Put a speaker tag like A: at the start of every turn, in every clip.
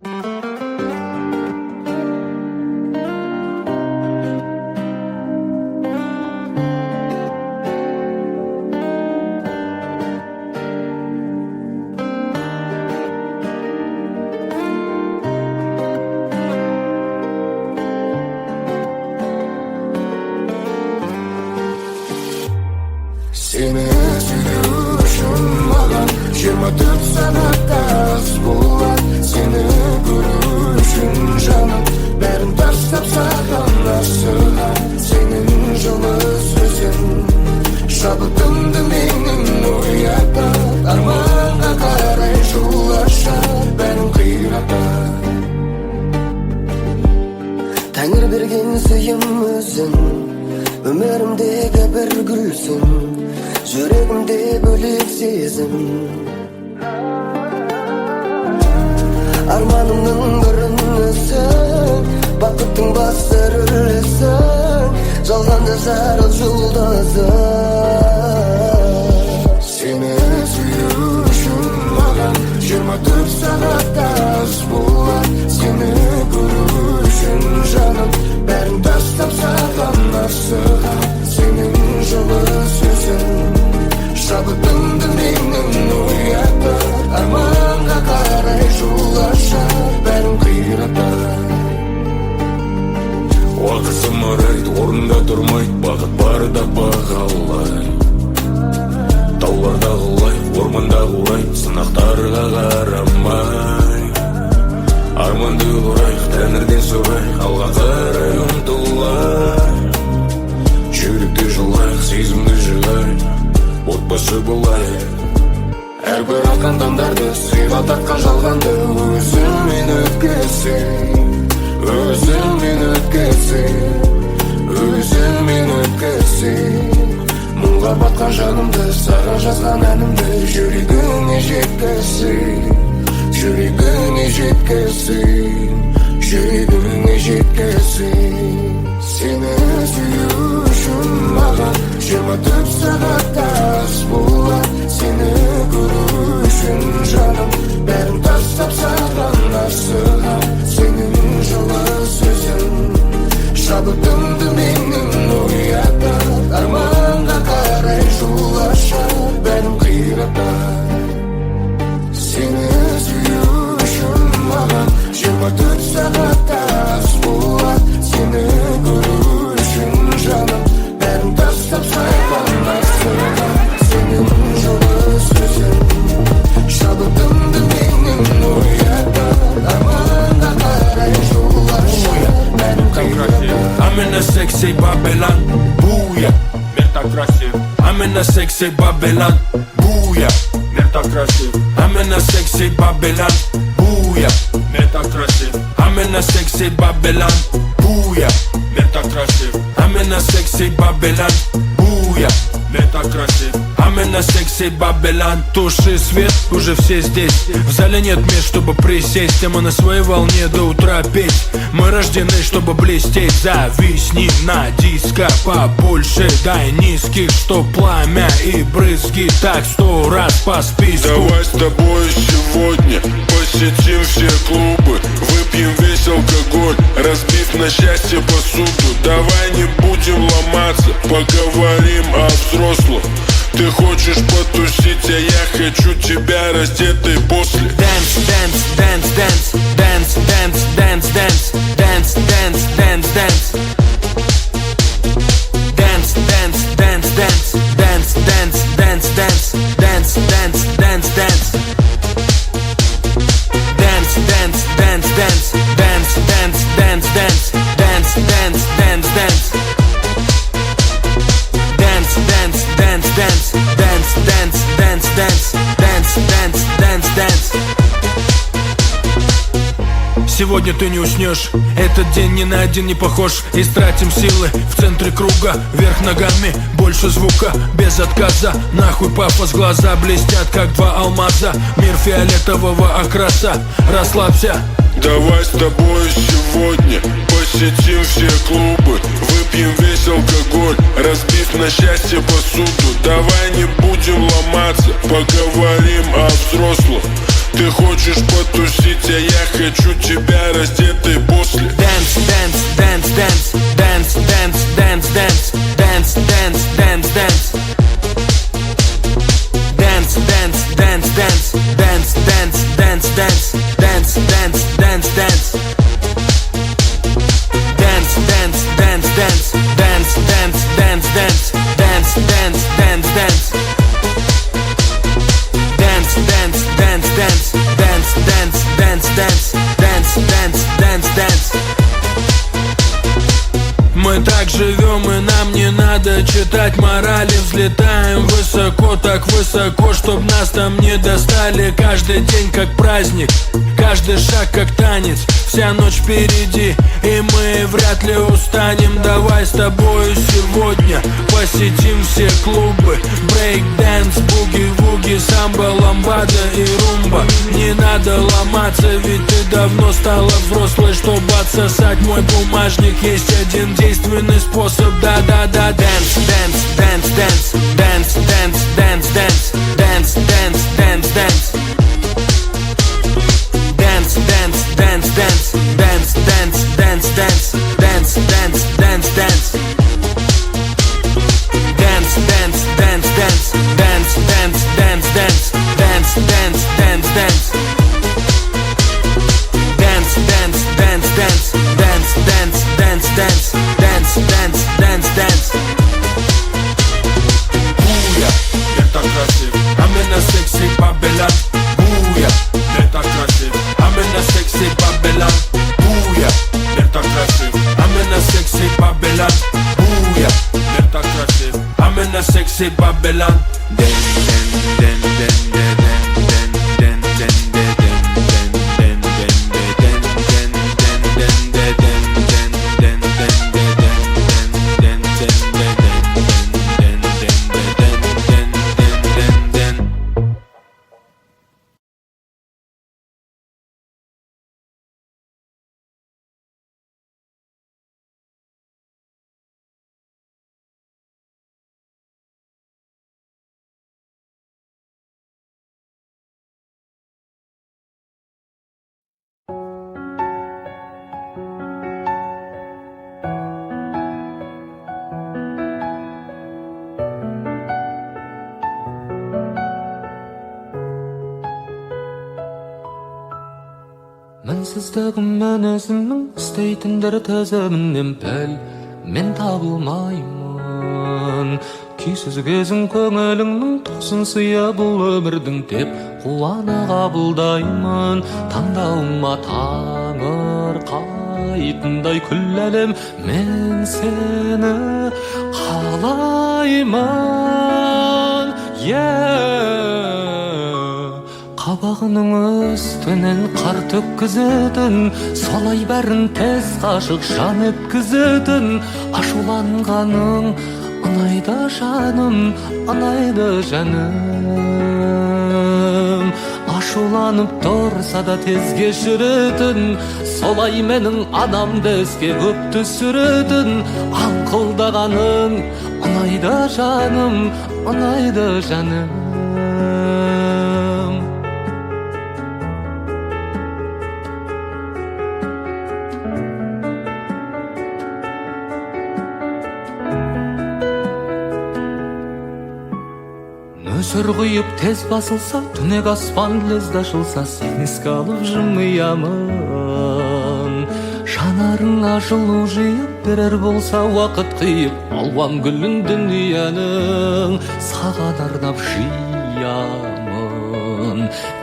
A: Seni sürüşüm mаған 24 сағатта аз болады. Seni көрушін жаным бәрін тастап саған асығам. Senin жылы сөзің шабытымды менің оятады. Арманға қарай жол ашар бәрін қиратады. Тәңір берген сыйым өзің, өмірімдегі бір гүлсің, жүрегімде бөлек сезім. Арманымның бірінісің, бақыттың басты рөлісің, жалғанды жарық жұлдызың. Сені сүю үшін маған 24 сағатта аз болады. Сені көру үшін жаным бәрін тастап саған асығам. Senin жылы сөзің шабытымды менің оятады. Арманға қарай жол ашар бәрін қиратады.
B: Уақыт зымырайды, орнында тұрмайды, бақыт барда бағалай. Тауларда құлай, орманда құлай, сынақтарға қарамай. Арманды ұрайық, тәңірден сұрайық, алға қарай ұмтылайық. Жүректі жылайық, сезімді жығайық, отбасы болайық.
A: Әрбір атқан таңдарды, сыйға тартқан жалғанды өзіңмен өткізсең, өзіңмен өткізсең, өзіңмен өткізсең. Мұңға батқан жанымды, саған жазған әнімді жүрегіңе жеткізсең, жүрегіңе жеткізсең, жүрегіңе жеткізсең. Seni сүю үшін маған 24 сағатта аз болады. Seni көру үшін жаным бәрін тастап саған асығам. Senin жылы сөзің шабытымды менің оятады. Арманға қарай жол ашар бәрін қиратады. Seni сүю үшін маған 24 сағатта аз болады. Seni көру үшін жаным бәрін тастап саған асығам. Senin жылы сөзің шабытымды менің оятады. Арманға қарай жол ашар бәрін қиратады.
B: I'm in a sexy Babylon, booyah, мир так красив. I'm in a sexy Babylon, booyah, мир так красив. I'm in a sexy Babylon, booyah, мир так красив. I'm in a sexy Babylon, booyah, мир так красив. I'm in a sexy Babylon, booyah, мир так красив. I'm in a sexy Babylon. Туши свет, уже все здесь. В зале нет мест, чтобы присесть, а мы на своей волне до утра петь. Мы рождены, чтобы блестеть. Зависни на диско побольше, дай низких, что пламя и брызги так 100 раз по списку.
C: Давай с тобой сегодня посетим все клубы, выпьем весь алкоголь, разбив на счастье посуду. Давай не будем ломаться, поговорим о взрослом. Ты хочешь потусить, а я хочу тебя раздетой после.
B: Dance, dance, dance, dance, dance, dance, dance, dance, dance, dance, dance, dance. Dance, dance, dance, dance, dance, dance, dance, dance, dance, dance, dance, dance. Dance, dance, dance, dance, dance, dance, dance, dance, dance, dance, dance, dance. Dance, dance, dance, dance, dance, dance, dance, dance, dance, dance, dance, dance. Сегодня ты не уснешь, этот день ни на один не похож. Истратим силы в центре круга, вверх ногами, больше звука, без отказа. Нахуй пафос, глаза блестят, как два алмаза. Мир фиолетового окраса, расслабься.
C: Давай с тобой сегодня посетим все клубы, выпьем весь алкоголь, разбив на счастье посуду. Давай не будем ломаться, поговорим о взрослом. Ты хочешь потусить, а я хочу тебя раздетой после.
B: Dance, dance, dance, dance, dance, dance, dance, dance, dance, dance, dance, dance. Dance, dance, dance, dance, dance, dance, dance, dance, dance, dance, dance, dance. Dance, dance, dance, dance, dance, dance, dance, dance, dance, dance, dance, dance. Dance, dance, dance, dance, dance, dance, dance, dance, dance, dance, dance, dance. Мы так живем, и нам не надо читать морали. Взлетаем высоко, так высоко, чтоб нас там не достали. Каждый день как праздник, каждый шаг как танец. Вся ночь впереди, и мы вряд ли устанем. Давай с тобою сегодня посетим все клубы. Брейк-дэнс, буги-вуги, самбо, ламбада и румба. Не надо ломаться, ведь ты давно стала взрослой, чтобы отсосать мой бумажник. Есть один действенный способ, да-да-да. Dance, dance, dance, dance, dance, dance, dance, dance, dance, dance, dance, dance. Dance, dance, dance, dance, dance, dance, dance, dance, dance, dance, dance, dance. Dance, dance, dance, dance, dance, dance, dance, dance, dance, dance, dance, dance. Dance, dance, dance, dance, dance, dance, dance, dance, dance, dance, dance, dance. Буя, это красив, I'm in a sexy Babylon. Буя, это красив, I'm in a sexy Babylon. Буя, это красив, I'm in a sexy Babylon. Буя, это красив, I'm in a sexy Babylon.
D: Мінсіздігіммен өзімнің істейтіндер тізімінен пәл мен табылмаймын. Күйсіз кезің көңіліңнің тосын сыя бұл өмірдің деп қуана қабылдаймын. Таңдауыма таңыр қайтындай күллі әлем мен сені қалаймын. Қабағының үстінен қар төккізетін, солай бәрін тез қашық жан еткізетін. Ашуланғаның ұнайды жаным, ұнайды жаным. Ашуланып тұрса да тез кешіретін, солай менің анамды іске көп түсіретін. Аңқылдағаның ұнайды жаным, ұнайды жаным. Нөсір құйып тез басылса, түнек аспан лезде ашылса, сен еске алып жымиямын. Жанарыңа жылу жиып берер болса уақыт қиып, алуан гүлін дүниенің саған арнап жиямын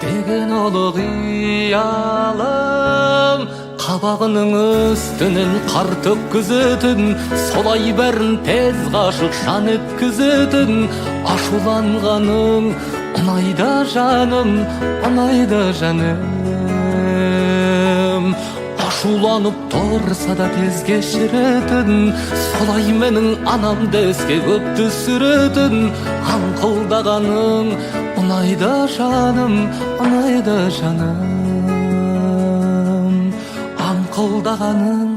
D: деген ұлы қиялым. Қабағының үстінен қар төккізетін, солай бәрін тез ғашық жан еткізетін. Ашуланғаның ұнайды жаным, ұнайды жаным. Ашуланып тұрса да тез кешіретін, солай менің анамды іске көп түсіретін. Аңқылдағаның ұнайды жаным, ұнайды жаным. Аңқылдағаның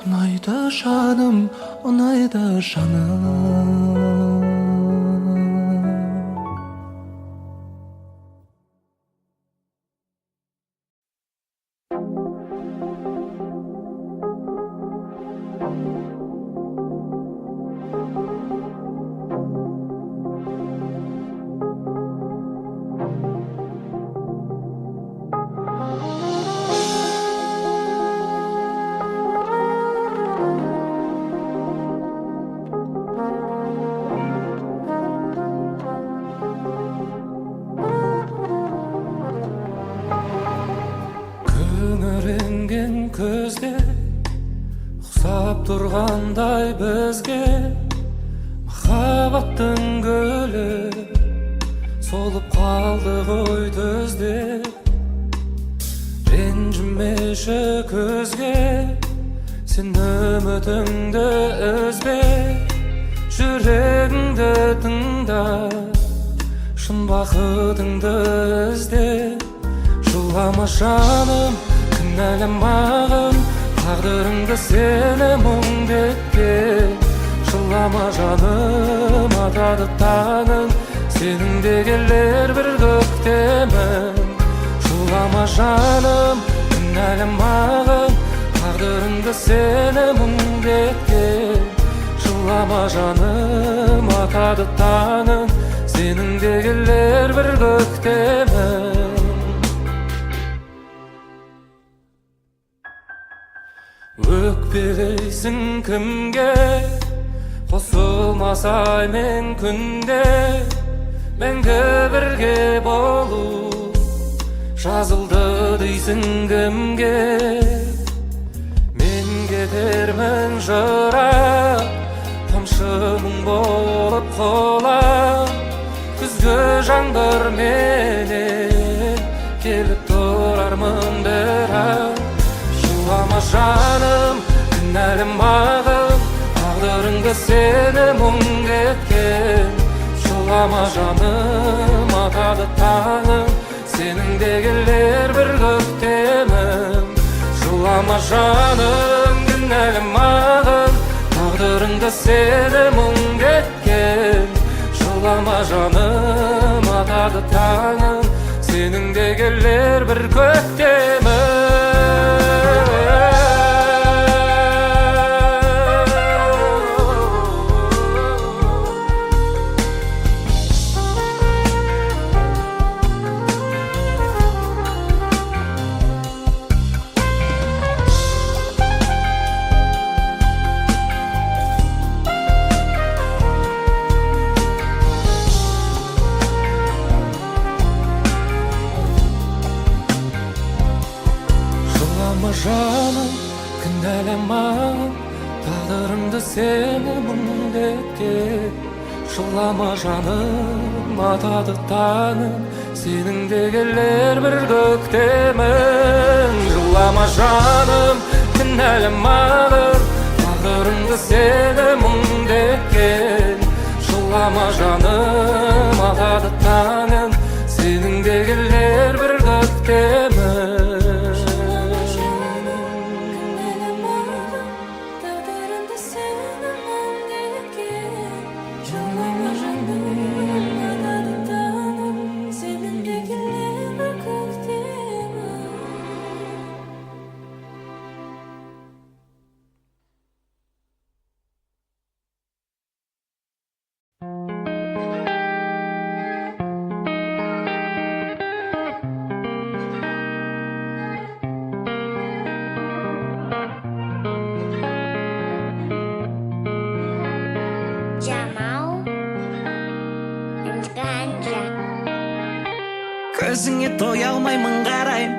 D: ұнайды жаным, ұнайды жаным. күңіренген көзде ұқсап тұрғандай бізге махаббаттың гүлі солып қалды ғой түзде. Ренжімеші көзге сен үмітіңді үзбе, жүрегіңді тыңда, шын бақытыңды ізде. Жылама жаным, кінәламағын, тағдырыңды сені мұңдетпе. Жылама жаным, атады таңың, сенің де келер бір көктемің. Жылама жаным, кінәламағын, тағдырыңды сені мұңдетпе. Жылама жаным, атады таңың, сенің де келер бір көктемің. Өкпелейсің кімге, қосылмас ай мен күнде, мәңгі бірге болу жазылды дейсің кімге. Мен кетермін жырақ, тамшы мұң болып құлап, күзгі жаңбыр менен келіп тұрармын бірақ. Жылама жаным, кінәламағын, тағдырыңды сені мұңдеткен. Жылама жаным, атады таңың, сенің де келер бір көктемің. Жылама жаным, кінәламағын, тағдырыңды сені мұңдеткен. Жылама жаным, атады таңың, сенің де келер бір көктемің. Жаным, кінәламағын, тағдырыңды сені мұңдеткен. Жылама жаным, атады таңың, сенің де келер бір көктемің. Жылама жаным, кінәламағын, тағдырыңды сені мұңдеткен. Жылама жаным, атады таңың, сенің де келер бір көктемің.
E: Көзіңе тоя алмаймын қарайым,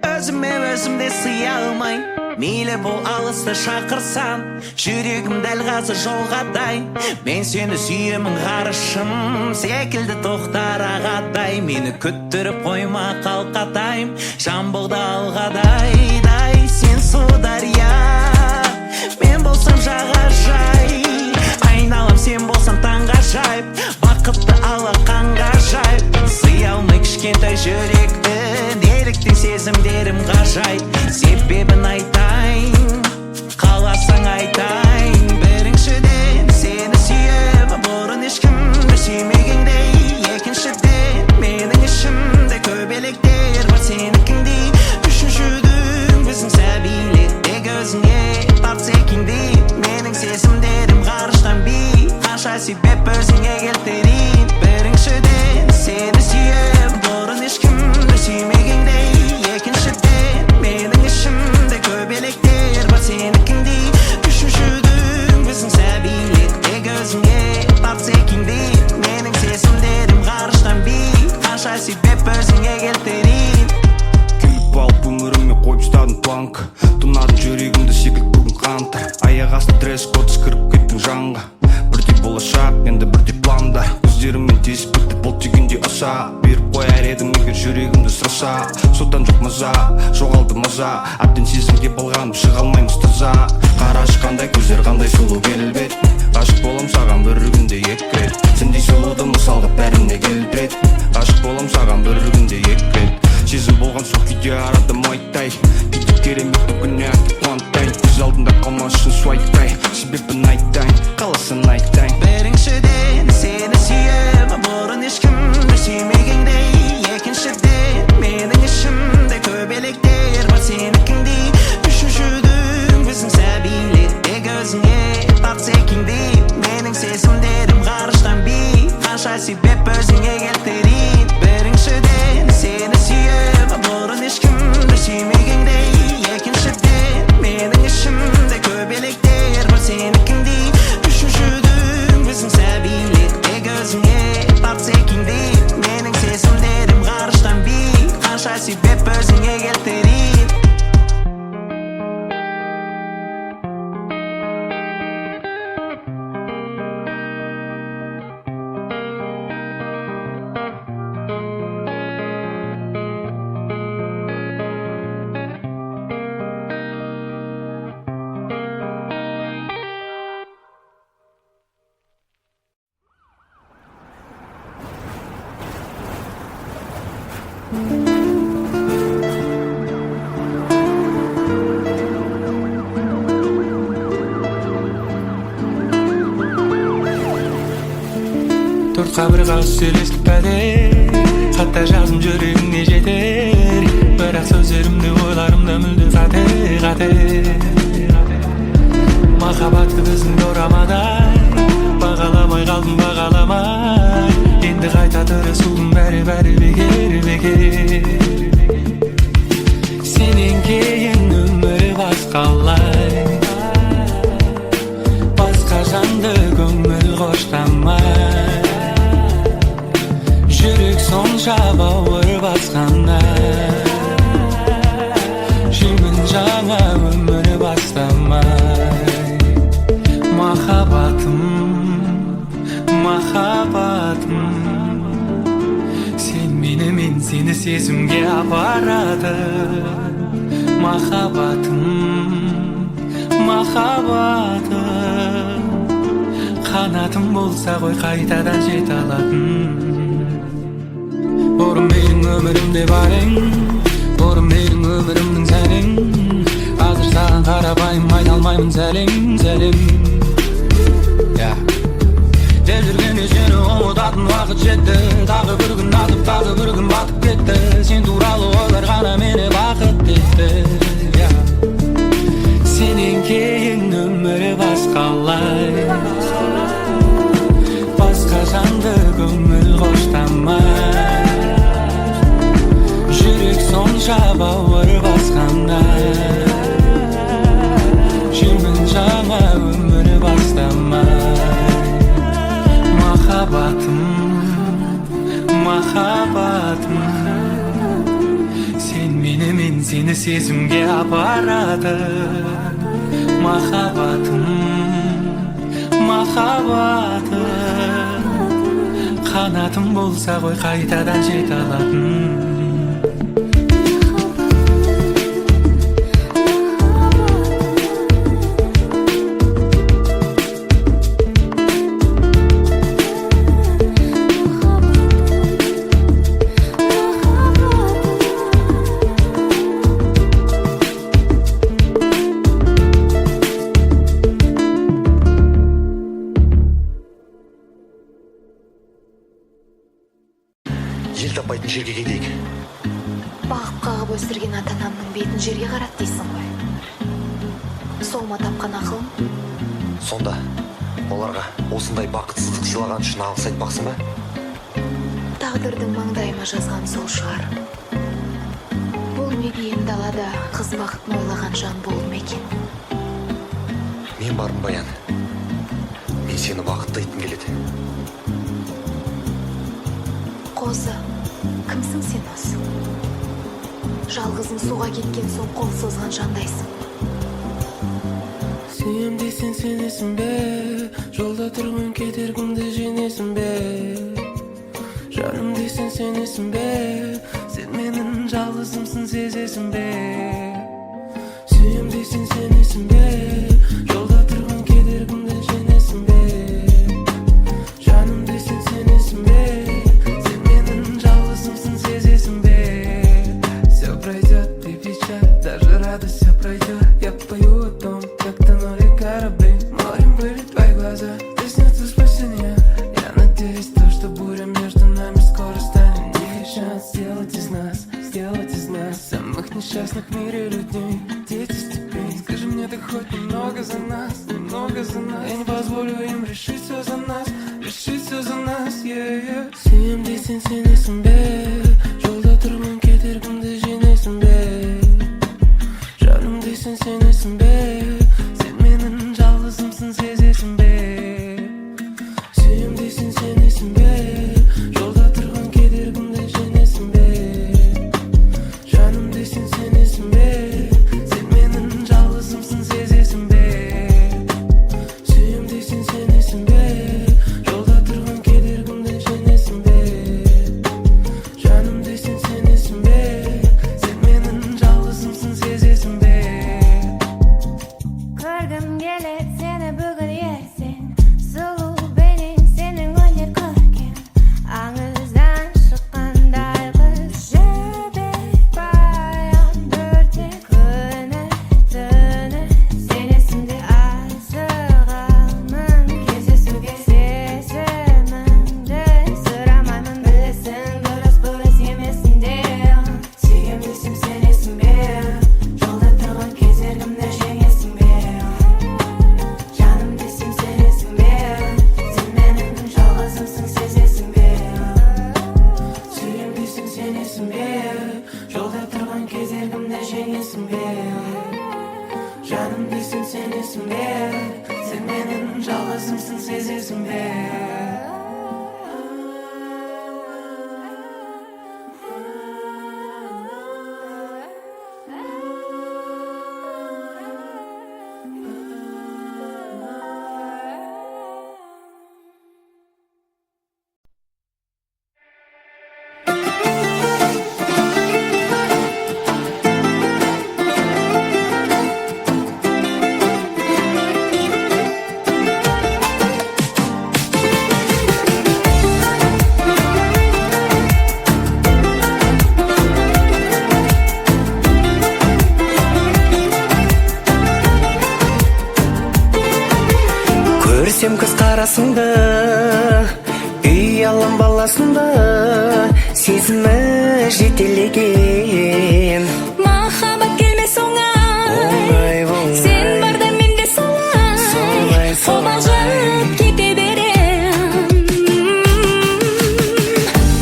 E: өзіме өзімде сыя алмайм. Мейлі бұл алысты шақырсан, жүрегім дәл қазір жолға дайын. Мен сені сүйемін ғарышым, секілді тоқтар ағадай. Мені күттіріп қойма қалқатайым, жамбылда алғадай. Сен су дария, мен болсам жағажай. Айналам сен болсам таңғажайып, бақытты алақанға жайып. Сыя алмай кішкентай жүректі, неліктен сезімдерім ғажайып. Себебін айтайын, қаласаң айтайын. Біріншіден сені сүйемін, бұрын ешкімді сүймегендей. Екіншіден менің ішімде көбелектер бар сенікіндей. Үшіншіден біздің сәбилетте көзіңе тартса екендей. Менің сезімдерім ғарыштан би, қанша себеп өзіңе келтірейін. Біріншіден сені сүйемін, бұрын ешкімді сүймегендей. Екіншіден менің
F: банк тунадың жүрегімді секілт бүгін қантар. Аяқ асты дресс-код кіріп кеттің жанға. Бірдей болашақ, енді бірдей пландар. Көздеріммен тесіп бітті бұл түйгенде аса. Беріп қояр едім егер жүрегімді сұраса. Содан жоқ маза, жоғалды маза. Әбден сезімге балғанып шыға алмаймыз таза. Қарашы қандай көздер, қандай сұлу келбет. Ғашық болам саған бір күнде екі рет. Сендей сұлуды мысалға бәріне келтірет. Ғашық болам саған бір күнде екі рет. Сезім болған сол күйде арада майтай. Кейде керемет бүгіне әкеп қуантайын. Көз алдында қалмасын суайттай. Себебі найтайын, қаласын найтайын.
E: Біріншіден сені сүйем, бұрын ешкімді сүймегендей. Екіншіден менің ішімде көбелектер бар сенікіндей. Үшіншіден біздің сәбилер тек өзіңе бақ секеңдей. Менің сезімдерім ғарыштан биік, қанша себеп өзіңе келтірейін. Біріншіден сені сүйем, бұрын ешкімді сүймегендей. Екіншіден менің ішімде көбелектер бар сенікіндей. Үшіншіден біздің сәбилер тек өзіңе бақ секеңдей. Менің сезімдерім ғарыштан биік, қанша себеп өзіңе келтірейін.
D: Төрт қабырға сөйлестік пәдер, хатта жазым жүрегіңе жетер. Бірақ сөздерімді ойларымда мүлде қате. Махаббатты біздің дорамадай, бағаламай қалдым бағаламай. Енді қайта тырысудың бәрі бекер. Сенен кейін өмір басқалай, басқа жанды көңіл қоштамай. Жүрек сонша бауыр басқанда, жүрмін жаңа өмір бастамай. Махаббатым, сен мені, мен сені сезімге апарады. Махаббатым, қанатым болса ғой қайтадан жете алатын. Бұрын менің өмірімде бар ең, бұрын менің өмірімнің сәлем. Қазір саған қарапайым айта алмаймын сәлем. Деп жүргенде сені ұмытатын уақыт жетті. Тағы бір күн атып, тағы бір күн батып кетті. Сен туралы ойлар ғана мені бақыт етті. Сенен кейін өмір басқалай, басқа жанды көңіл қоштамай. Жүрек сонша бауыр басқанда, жүрмін жаңа өмір бастамай. Махаббатым, сен мені, мен сені сезімге апарады. Махаббатым, қанатым болса ғой қайтадан жете алатын.
G: Жел таппайтын жерге кетейік.
H: Бағып қағып өсірген ата-анамның бетін жерге қарат дейсің ғой. Сол ма тапқан ақылым?
G: Сонда оларға осындай бақытсыздық сыйлаған үшін алғыс айтпақсың ба?
H: Тағдырдың маңдайыма жазған сол шығар. Бұл мекиен далада қыз бақытын ойлаған жан болды ма екен?
G: Мен бармын, Баян. Мен сені бақытты еткім келеді.
H: Қозы, кімсің сен осы? Жалғызым суға кеткен соң қол созған жандайсың.
D: Сүйем десең сенесің бе, жолда тұрған кедергімді жеңесің бе? Жаным десең сенесің бе, сен менің жалғызымсың сезесің бе? Сүйем десең сенесің бе, жолда тұрған кедергімді жеңесің бе? Жаным десең сенесің бе, сен менің жалғызымсың сезесің бе? Все пройдет, ты печаль, даже радость все пройдет. Я пою о том, как тонули корабли, морем были твои глаза, здесь нет спасения. Я надеюсь, то, что буря между нами скоро станет тихий шанс сделать из нас самых несчастных в мире людей, дети степей. Скажи мне, ты хоть немного за нас, немного за нас. Я не позволю им решить все за нас, решить все за нас, yeah. Сүйем десең сенесің бе, жолда тұрған кедергімді жеңесің бе? Жаным десең сенесің бе, сен менің жалғызымсың сезесің бе? Сүйем десең сенесің бе, жолда тұрған кедергімді жеңесің бе? Жаным десең сенесің бе, сен менің жалғызымсың сезесің бе? Сүйем десең сенесің бе, жолда тұрған кедергімді жеңесің бе? Жаным десең сенесің бе, сен менің жалғызымсың сезесің бе?
I: Көргім келет сені бүгін ертең, сұлу бейнең сенің өнер көркем, аңыздан шыққандай қыз жібек баян бөртек, күні түні сен есімде асығамын, кездесуге сезімімді сұрамаймын, білесің дұрыс бұрыс емесінде. Сүйем десем сенесің бе, жолда тұрған кедергімді жеңесің бе? Жаным десем сенесің бе, сен менің жалғызымсың сезесің бе?
D: Сүйем десең сенесің бе, жолда тұрған кедергімді жеңесің бе? Жаным десең сенесің бе, сен менің жалғызымсың сезесің бе?
E: Көрсем көз қарасыңды, үй алам баласыңды, сезімі жетелеген.
I: Махаббат келмес оңай, сен барда мен де солай, қобалжып кете берем.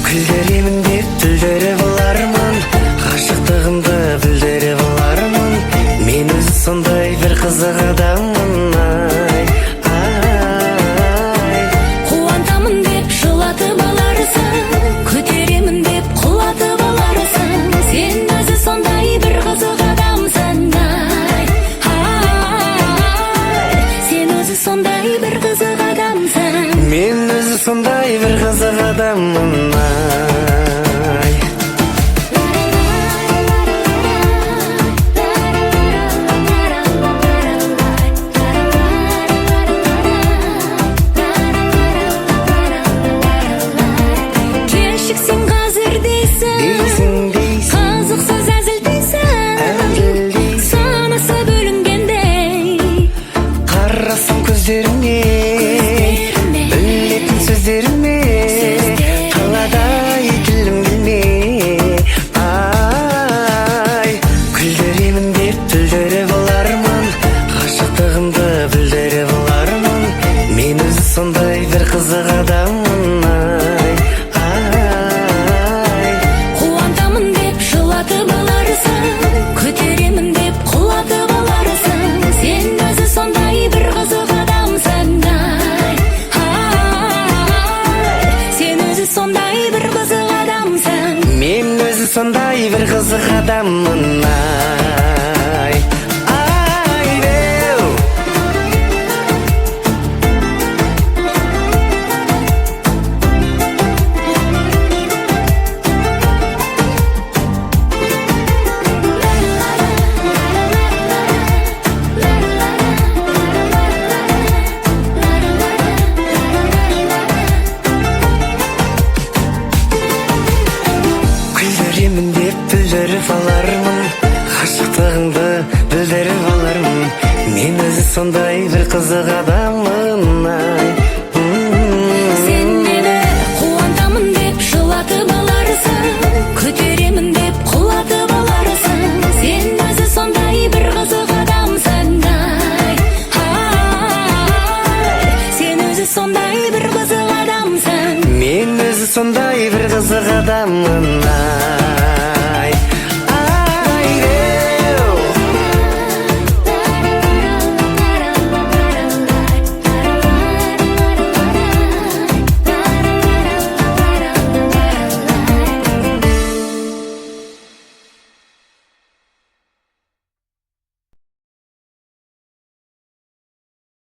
E: Күлдіремін деп түлдіріп алармын, ғашықтығымды білдіріп алармын. Мен өзі сондай бір қызық адаммын,
I: Қуантамын деп жылатып аларсың, көтеремін деп құлатып аларсың. Сен өзі сондай бір қызық адамсың, сен өзі сондай бір қызық адамсың.
E: мен өзі сондай бір қызық адаммын,
I: Кешіксең қазір дейсің, қызық сөз әзіл дейсің, санасы бөлінгендей
E: қарасам көздеріңе, білетін сөздеріме, қаладай өзі сондай бір қызық адаммын ай.
I: Сен мені қуантамын деп жылатып аларсың, көтеремін деп құлатып аларсың. Сен өзі сондай бір қызық адамсың ай. Сен өзі сондай бір қызық адамсың.
E: Мен өзі сондай бір қызық адаммын ай.